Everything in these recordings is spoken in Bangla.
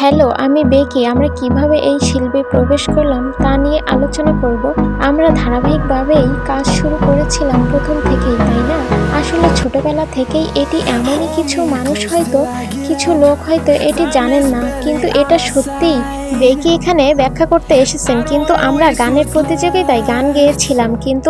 হ্যালো, আমি বেকি। আমরা কিভাবে এই শিল্পে প্রবেশ করলাম তা নিয়ে আলোচনা করব। আমরা ধারাবাহিকভাবেই কাজ শুরু করেছিলাম প্রথম থেকেই, তাই না? আসলে ছোটবেলা থেকেই এটি এমনই কিছু মানুষ হয়তো, কিছু লোক হয়তো এটি জানেন না, কিন্তু এটা সত্যিই। বেকি এখানে ব্যাখ্যা করতে এসেছেন, কিন্তু আমরা গানের প্রতিযোগিতায় গান গেয়েছিলাম, কিন্তু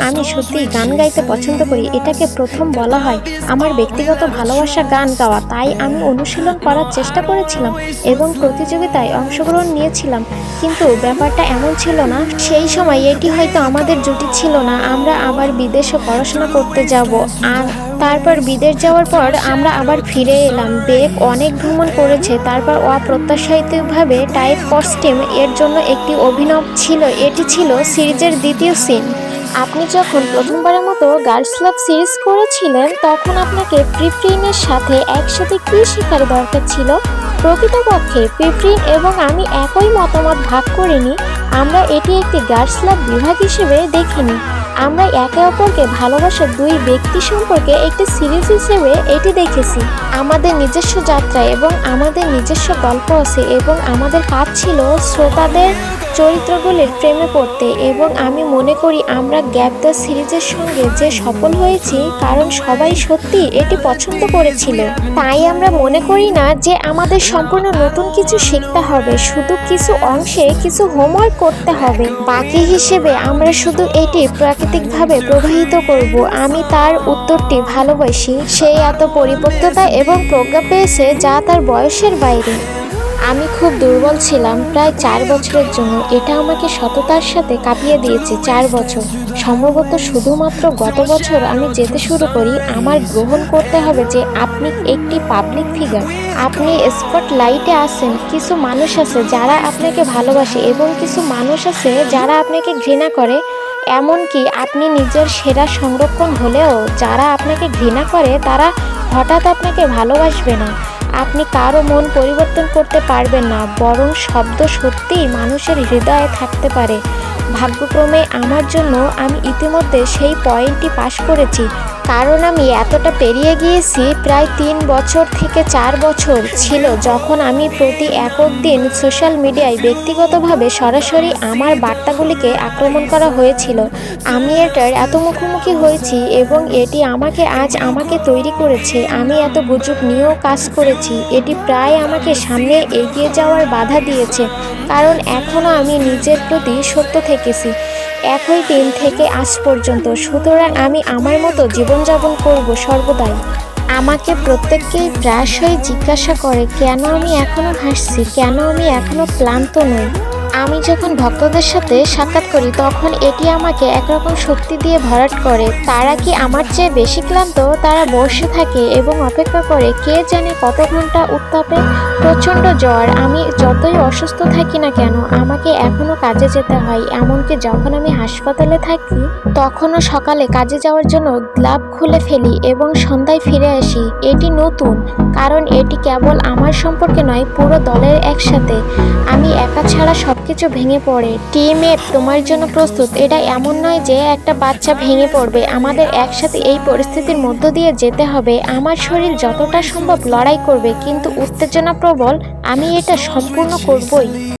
আমি সত্যিই গান গাইতে পছন্দ করি। এটাকে প্রথম বলা হয় আমার ব্যক্তিগত ভালোবাসা গান গাওয়া, তাই আমি অনুশীলন করার চেষ্টা করেছিলাম এবং প্রতিযোগিতায় অংশগ্রহণ নিয়েছিলাম। কিন্তু ব্যাপারটা এমন ছিল না, সেই সময় এটি হয়তো আমাদের জুটি ছিল না। আমরা আবার বিদেশে পড়াশোনা করতে যাব, আর তারপর বিদেশ যাওয়ার পর আমরা আবার ফিরে এলাম। বেক অনেক ভ্রমণ করেছে, তারপর অপ্রত্যাশিতভাবে টাইপ কস্টিউম এর জন্য একটি অভিনব ছিল। এটি ছিল সিরিজের দ্বিতীয় সিন। আপনি যখন প্রথমবারের মতো গার্লস লাভ সিরিজ করেছিলেন, তখন আপনাকে পিপরিনের সাথে একসাথে কী শেখার দরকার ছিল? প্রকৃতপক্ষে পিপরিন এবং আমি একই মতামত ভাগ করিনি। আমরা এটি একটি গার্লস লাভ বিভাগ হিসেবে দেখিনি। আমরা একে অপরকে ভালোবাসার দুই ব্যক্তি সম্পর্কে একটি সিরিজ হিসেবে এটি দেখেছি। আমাদের নিজস্ব যাত্রা এবং আমাদের নিজস্ব গল্প আছে, এবং আমাদের কাজ ছিল শ্রোতাদের চরিত্রগুলির প্রেমে পড়তে। এবং আমি মনে করি আমরা গ্যাপ দ্য সিরিজের সঙ্গে যে সফল হয়েছি, কারণ সবাই সত্যি এটি পছন্দ করেছিল। তাই আমরা মনে করি না যে আমাদের সম্পূর্ণ নতুন কিছু শিখতে হবে, শুধু কিছু অংশে কিছু হোমওয়ার্ক করতে হবে। বাকি হিসেবে আমরা শুধু এটি প্রাকৃতিকভাবে প্রবাহিত করব। আমি তার উত্তরটি ভালোবাসি। সে এত পরিপক্কতা এবং প্রজ্ঞা পেয়েছে যা তার বয়সের বাইরে। আমি খুব দুর্বল ছিলাম প্রায় 4 বছরের জন্য। এটা আমাকে সততার সাথে কাঁপিয়ে দিয়েছে। 4 বছর, সম্ভবত শুধুমাত্র গত বছর আমি যেতে শুরু করি। আমার গ্রহণ করতে হবে যে আপনি একটি পাবলিক ফিগার। আপনি স্পটলাইটে আছেন। কিছু মানুষ আছে যারা আপনাকে ভালোবাসে এবং কিছু মানুষ আছে যারা আপনাকে ঘৃণা করে। এমনকি আপনি নিজের সেরা সংরক্ষণ হলেও যারা আপনাকে ঘৃণা করে তারা হঠাৎ আপনাকে ভালোবাসবে না। আপনি কারো মন পরিবর্তন করতে পারবেন না, বরং শব্দ সত্যিই মানুষের হৃদয়ে থাকতে পারে। ভাগ্যক্রমে আমার জন্য আমি ইতিমধ্যে সেই পয়েন্টটি পাশ করেছি, কারণ আমি এতটা পেরিয়ে গিয়েছি। প্রায় 3 বছর থেকে 4 বছর ছিল যখন আমি প্রতি একক দিন সোশ্যাল মিডিয়ায় ব্যক্তিগতভাবে সরাসরি আমার বার্তাগুলিকে আক্রমণ করা হয়েছিল। আমি এটার এত মুখোমুখি হয়েছি এবং এটি আজ আমাকে তৈরি করেছে। আমি এত গুজব নিয়েও কাজ করেছি। এটি প্রায় আমাকে সামনে এগিয়ে যাওয়ার বাধা দিয়েছে, কারণ এখনও আমি নিজের প্রতি সত্য থেকেছি একই দিন থেকে আজ পর্যন্ত। সুতরাং আমি আমার মতো জীবনযাপন করব সর্বদাই। আমাকে প্রত্যেককেই প্রায়শই জিজ্ঞাসা করে কেন আমি এখনও হাসছি, কেন আমি এখনও ক্লান্ত নই। আমি যখন ভক্তদের সাথে সাক্ষাৎ করি তখন এটি আমাকে একরকম শক্তি দিয়ে ভরাট করে। তারা কি আমার চেয়ে বেশি ক্লান্ত? তারা বসে থাকে এবং অপেক্ষা করে, কে জানে কত ঘন্টা উত্তাপে। প্রচণ্ড জ্বর। আমি যতই অসুস্থ থাকি না কেন, আমাকে এখনও কাজে যেতে হয়। এমনকি যখন আমি হাসপাতালে থাকি তখনও সকালে কাজে যাওয়ার জন্য গ্লাভ খুলে ফেলি এবং সন্ধ্যায় ফিরে আসি। এটি নতুন, কারণ এটি কেবল আমার সম্পর্কে নয়, পুরো দলের একসাথে। আমি একা ছাড়া সবকিছু ভেঙে পড়ে। টিম এ তোমার জন্য প্রস্তুত। এটা এমন নয় যে একটা বাচ্চা ভেঙে পড়বে। আমাদের একসাথে এই পরিস্থিতির মধ্য দিয়ে যেতে হবে। আমার শরীর যতটা সম্ভব লড়াই করবে, কিন্তু উত্তেজনা প্রবল। আমি এটা সম্পূর্ণ করবই।